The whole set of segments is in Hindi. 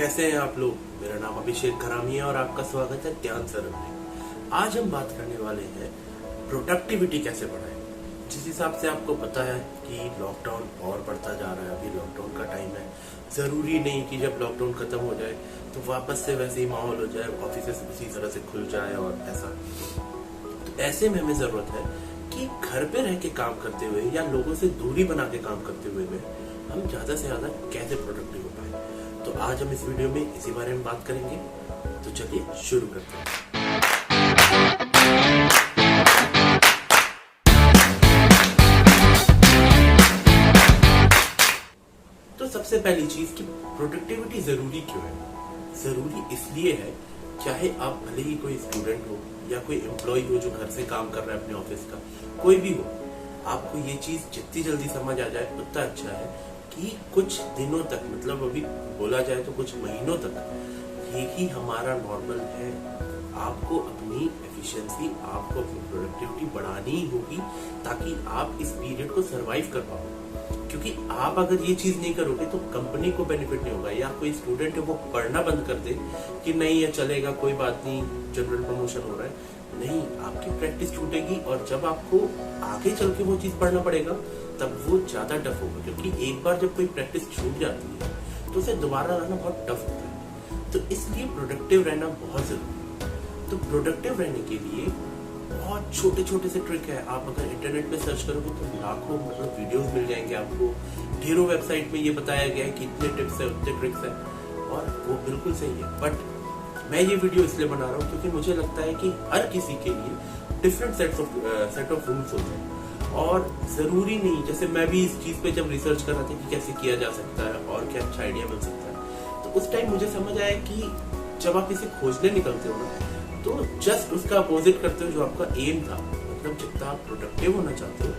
कैसे हैं आप लोग। मेरा नाम अभिषेक खरामी है और आपका स्वागत है ज्ञान सरल में। आज हम बात करने वाले हैं प्रोडक्टिविटी कैसे बढ़ाएं। जिस हिसाब से आपको पता है कि लॉकडाउन और बढ़ता जा रहा है, अभी लॉकडाउन का टाइम है। जरूरी नहीं कि जब लॉकडाउन खत्म हो जाए तो वापस से वैसे ही माहौल हो जाए, ऑफिस उसी तरह से खुल जाए और ऐसा। तो ऐसे में हमें जरूरत है कि घर पे रह के काम करते हुए या लोगों से दूरी बना के काम करते हुए हम ज्यादा से ज्यादा कैसे प्रोडक्टिव हो पाए। तो आज हम इस वीडियो में इसी बारे में बात करेंगे। तो चलिए शुरू करते हैं। तो सबसे पहली चीज कि प्रोडक्टिविटी जरूरी क्यों है। जरूरी इसलिए है, चाहे आप भले ही कोई स्टूडेंट हो या कोई एम्प्लॉय हो जो घर से काम कर रहा है अपने ऑफिस का, कोई भी हो, आपको ये चीज जितनी जल्दी समझ आ जाए उतना अच्छा है कि कुछ दिनों तक, मतलब अभी बोला जाए तो कुछ महीनों तक ये ही हमारा नॉर्मल है। आपको अपनी एफिशिएंसी, आपको अपनी प्रोडक्टिविटी बढ़ानी ही होगी ताकि आप इस पीरियड को सरवाइव कर पाओ। क्योंकि आप अगर ये चीज नहीं करोगे तो कंपनी को बेनिफिट नहीं होगा। या कोई स्टूडेंट है वो पढ़ना बंद कर दे कि नहीं ये चलेगा, कोई बात नहीं, जनरल प्रमोशन हो रहा है, नहीं, आपकी प्रैक्टिस छूटेगी और जब आपको आगे चल के वो चीज पढ़ना पड़ेगा तब वो ज्यादा टफ होगा। क्योंकि एक बार जब कोई प्रैक्टिस छूट जाती है तो उसे दोबारा रहना बहुत टफ होता है। तो इसलिए प्रोडक्टिव रहना बहुत जरूरी है। तो प्रोडक्टिव रहने के लिए बहुत छोटे छोटे से ट्रिक है। आप अगर इंटरनेट पे सर्च करोगे तो लाखों मतलब वीडियोस मिल जाएंगे आपको। ढेरों वेबसाइट में ये बताया गया है कि इतने टिप्स है, उतने ट्रिक्स है, और वो बिल्कुल सही है। बट मैं ये वीडियो इसलिए बना रहा हूँ क्योंकि मुझे लगता है कि हर किसी के लिए डिफरेंट सेट ऑफ रूल्स होते हैं और जरूरी नहीं, जैसे मैं भी इस चीज पे जब रिसर्च कर रहा था कि कैसे किया जा सकता है और क्या अच्छा आइडिया मिल सकता है, तो उस टाइम मुझे समझ आया कि जब आप इसे खोजने निकलते हो ना तो जस्ट उसका अपोजिट करते हो जो आपका एम था। मतलब जितना आप प्रोडक्टिव होना चाहते हो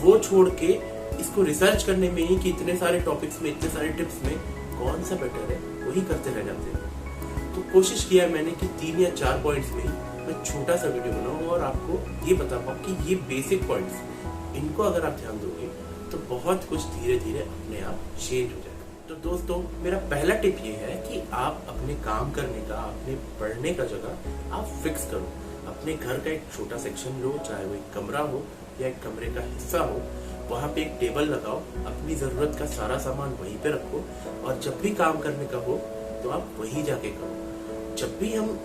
वो छोड़ के इसको रिसर्च करने में ही कि इतने सारे टॉपिक्स में, इतने सारे टिप्स में कौन सा बेटर है, वही करते रह जाते हैं। तो कोशिश किया मैंने कि 3 या 4 पॉइंट्स में मैं छोटा सा वीडियो बनाऊं और आपको ये बता पाऊं कि ये बेसिक पॉइंट्स, इनको अगर आप ध्यान दोगे तो बहुत कुछ धीरे धीरे अपने आप चेंज हो जाएगा। तो दोस्तों, मेरा पहला टिप ये है कि आप अपने काम करने का, अपने पढ़ने का जगह आप फिक्स करो। अपने घर का एक छोटा सेक्शन लो, चाहे वो एक कमरा हो या एक कमरे का हिस्सा हो, वहां पे एक टेबल लगाओ, अपनी जरूरत का सारा सामान वहीं पे रखो और जब भी काम करने का हो तो आप वहीं जाके करो। जब भी हम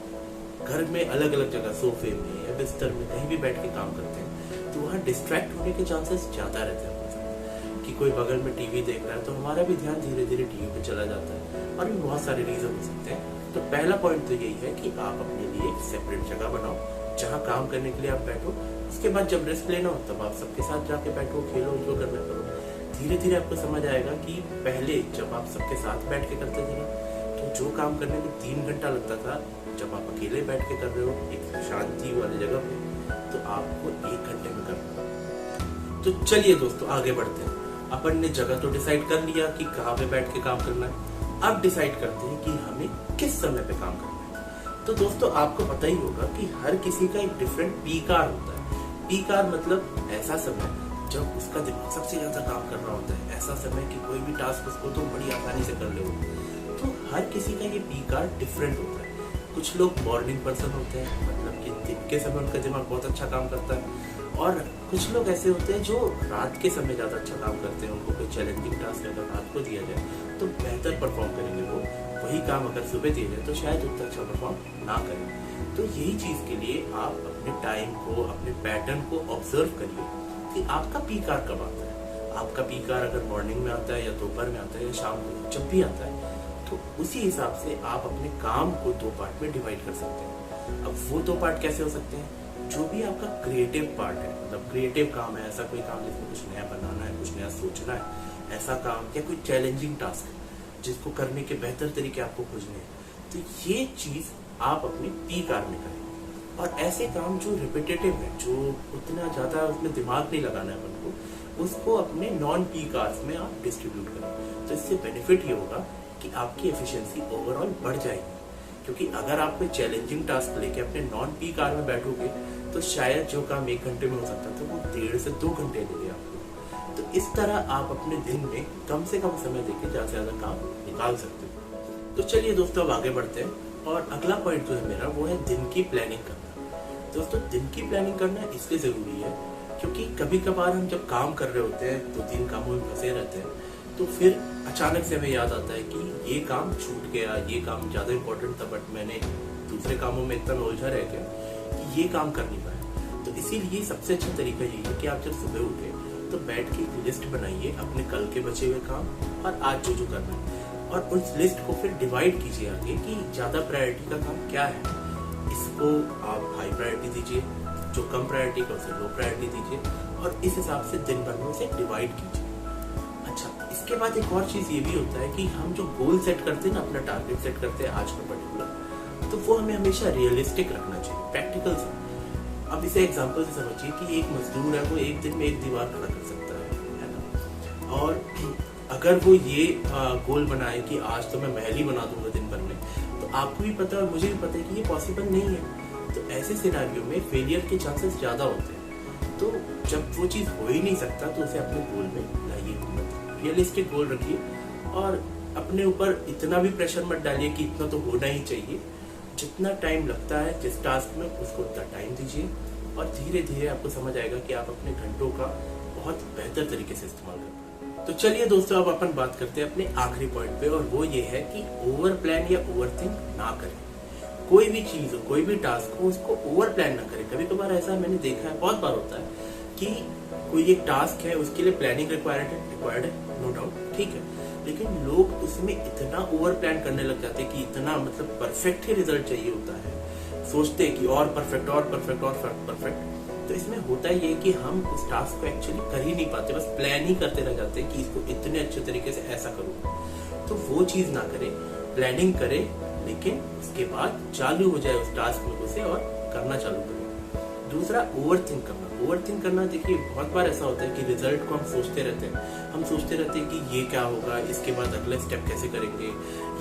घर में अलग अलग जगह, सोफे में या बिस्तर में कहीं भी बैठ के काम करते हैं तो वहाँ डिस्ट्रैक्ट होने के चांसेस ज्यादा रहते हैं कि कोई बगल में टीवी देख रहा है तो हमारा भी ध्यान धीरे धीरे टीवी पे चला जाता है और भी बहुत सारे रीजन हो सकते हैं। तो पहला पॉइंट तो यही है कि आप अपने लिए एक सेपरेट जगह बनाओ जहाँ काम करने के लिए आप बैठो। उसके बाद जब रेस्ट लेना हो तब आप सबके साथ जाके बैठो, खेलो, जो करना करो। धीरे धीरे आपको समझ आएगा कि पहले जब आप सबके साथ बैठ के करते थे ना तो जो काम करने में 3 घंटा लगता था, जब आप अकेले बैठ के कर रहे हो एक शांति वाली जगह पे, तो आपको 1 घंटे में करना। तो चलिए दोस्तों, आगे बढ़ते हैं। अपन ने जगह तो डिसाइड कर लिया कि कहाँ पे बैठ के काम करना है। अब डिसाइड करते हैं कि हमें किस समय पे काम करना है। तो दोस्तों, आपको पता ही होगा कि हर किसी का एक डिफरेंट पीक आवर होता है। पीक आवर मतलब ऐसा समय जब उसका दिमाग सबसे ज्यादा काम कर रहा होता है, ऐसा समय कि कोई भी टास्क उसको तो बड़ी आसानी से कर ले। तो हर किसी का ये पीक आवर डिफरेंट होता है। कुछ लोग मॉर्निंग पर्सन होते हैं, मतलब कि दिन के समय उनका दिमाग बहुत अच्छा काम करता है, और कुछ लोग ऐसे होते हैं जो रात के समय ज्यादा अच्छा काम करते हैं। उनको कोई चैलेंजिंग टास्क अगर रात को दिया जाए तो बेहतर परफॉर्म करेंगे वो। वही काम अगर सुबह दिया जाए तो शायद उतना अच्छा परफॉर्म ना करें। तो यही चीज के लिए आप अपने टाइम को, अपने पैटर्न को ऑब्जर्व करिए कि आपका पीक आवर कब आता है। आपका पीक आवर अगर मॉर्निंग में आता है या दोपहर में आता है या शाम को, जब भी आता है, तो उसी हिसाब से आप अपने काम को 2 पार्ट में डिवाइड कर सकते हैं। अब वो 2 पार्ट कैसे हो सकते हैं? जो भी आपका क्रिएटिव पार्ट है, मतलब क्रिएटिव काम है, ऐसा कोई काम जिसमें कुछ नया बनाना है, कुछ नया सोचना है, ऐसा काम, या कोई चैलेंजिंग टास्क जिसको करने के बेहतर तरीके आपको खोजने हैं, तो ये चीज आप अपने पीक आवर में करें। और ऐसे काम जो रिपीटेटिव है, जो उतना ज्यादा उसमें दिमाग नहीं लगाना है अपन को, उसको अपने नॉन पीक आवर्स में आप डिस्ट्रीब्यूट करें। तो इससे बेनिफिट ये होगा कि आपकी एफिशिएंसी ओवरऑल बढ़ जाएगी। क्योंकि अगर आप कोई चैलेंजिंग टास्क लेके अपने नॉन पीक आवर में बैठोगे तो शायद जो काम 1 घंटे में हो सकता था वो 1.5 से 2 घंटे लेंगे आपको। तो इस तरह आप अपने दिन में कम से कम समय देके ज्यादा से ज्यादा काम निकाल सकते हो। तो चलिए दोस्तों अब आगे बढ़ते हैं और अगला पॉइंट जो है मेरा वो है दिन की प्लानिंग करना। दोस्तों दिन की प्लानिंग करना इसलिए जरूरी है क्योंकि कभी कभार हम जब काम कर रहे होते हैं 2-3 कामों में फंसे रहते हैं तो फिर अचानक से हमें याद आता है कि ये काम छूट गया, ये काम ज्यादा इंपॉर्टेंट था बट मैंने दूसरे कामों में इतना उलझा रह गया कि ये काम कर नहीं पाया। तो इसीलिए सबसे अच्छा तरीका यही है कि आप जब सुबह उठे तो बैठ के एक लिस्ट बनाइए अपने कल के बचे हुए काम और आज जो करना है, और उस लिस्ट को फिर डिवाइड कीजिए आगे कि ज्यादा प्रायोरिटी का काम क्या है। इसको आप हाई प्रायोरिटी दीजिए, जो कम प्रायोरिटी का उसे लो प्रायोरिटी दीजिए और इस हिसाब से दिन भर में उसे डिवाइड कीजिए। अच्छा, इसके बाद एक और चीज ये भी होता है कि हम जो गोल सेट करते हैं ना, अपना टारगेट सेट करते हैं आज का पर्टिकुलर, तो वो हमें हमेशा रियलिस्टिक रखना चाहिए, प्रैक्टिकल से। अब इसे एग्जांपल से समझिए कि एक मजदूर है, वो एक दिन में एक दीवार खड़ा कर सकता है ना। और अगर वो ये गोल बनाए कि आज तो मैं महल ही बना दूंगा दिन भर में, तो आपको भी पता है और मुझे भी पता है कि ये पॉसिबल नहीं है। तो ऐसे सिनेरियो में फेलियर के चांसेस ज्यादा होते हैं। तो जब वो चीज हो ही नहीं सकता तो उसे अपने गोल में लाइए, रियलिस्टिक गोल रखिए और अपने ऊपर इतना भी प्रेशर मत डालिए कि इतना तो होना ही चाहिए। जितना टाइम लगता है जिस टास्क में उसको उतना टाइम दीजिए और धीरे धीरे आपको समझ आएगा कि आप अपने घंटों का बहुत बेहतर तरीके से इस्तेमाल कर। तो चलिए दोस्तों अब अपन बात करते हैं अपने आखिरी पॉइंट पे, और वो ये है कि ओवर प्लान या ओवर थिंक ना करें। कोई भी चीज हो, कोई भी टास्क हो, उसको ओवर प्लान ना करें। कभी कभार ऐसा मैंने देखा है, बहुत बार होता है कि कोई एक टास्क है उसके लिए प्लानिंग रिक्वायर्ड है, नो डाउट, ठीक है, लेकिन लोग उसमें इतना ओवर प्लान करने लग जाते हैं कि इतना मतलब परफेक्ट ही रिजल्ट चाहिए होता है, सोचते हैं कि और परफेक्ट और परफेक्ट और परफेक्ट। तो इसमें होता ये कि हम उस टास्क को एक्चुअली कर ही नहीं पाते, बस प्लान ही करते रह जाते हैं कि इसको इतने अच्छे तरीके से ऐसा करूंगा। तो वो चीज ना करें, प्लानिंग करें, लेकिन उसके बाद चालू हो जाए उस टास्क में उसे और करना चालू करें। दूसरा, ओवर थिंक करना। ओवर थिंक करना देखिए बहुत बार ऐसा होता है कि रिजल्ट को हम सोचते रहते हैं, हम सोचते रहते हैं कि ये क्या होगा, इसके बाद अगला स्टेप कैसे करेंगे,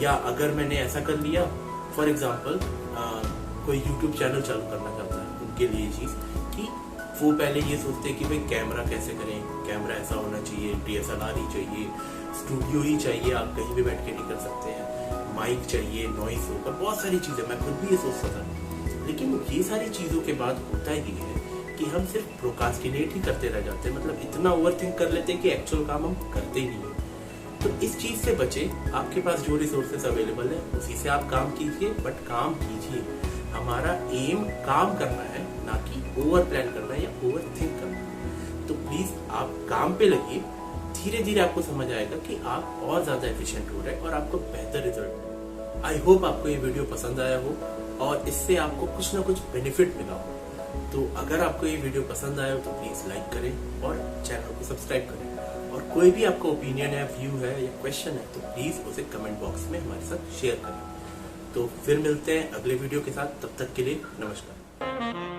या अगर मैंने ऐसा कर लिया, फॉर एग्जाम्पल कोई यूट्यूब चैनल चालू करना चाहता है, उनके लिए चीज कि वो पहले ये सोचते हैं कि भाई कैमरा कैसे करें, कैमरा ऐसा होना चाहिए, DSLR ही चाहिए, स्टूडियो ही चाहिए, आप कहीं भी बैठ के नहीं कर सकते हैं, माइक चाहिए, नॉइस होगा, बहुत सारी चीजें। मैं खुद भी ये सोचता था, लेकिन ये सारी चीजों के बाद होता ही है कि हम सिर्फ प्रोकास्टिनेट ही करते रह जाते हैं, मतलब इतना ओवरथिंक कर लेते हैं कि एक्चुअल काम हम करते ही नहीं है। तो इस चीज से बचे, आपके पास जो रिसोर्सेस अवेलेबल है उसी से आप काम कीजिए, बट काम कीजिए। हमारा एम काम करना है, ना कि ओवर प्लान करना है या ओवर थिंक करना है। तो प्लीज आप काम पे लगिए, धीरे धीरे आपको समझ आएगा कि आप और ज्यादा एफिशिएंट हो रहे हैं और आपको बेहतर रिजल्ट। आई होप आपको ये वीडियो पसंद आया हो और इससे आपको कुछ ना कुछ बेनिफिट मिला हो। तो अगर आपको ये वीडियो पसंद आया हो तो प्लीज लाइक करें और चैनल को सब्सक्राइब करें, और कोई भी आपका ओपिनियन है, व्यू है या क्वेश्चन है तो प्लीज उसे कमेंट बॉक्स में हमारे साथ शेयर करें। तो फिर मिलते हैं अगले वीडियो के साथ, तब तक के लिए नमस्कार।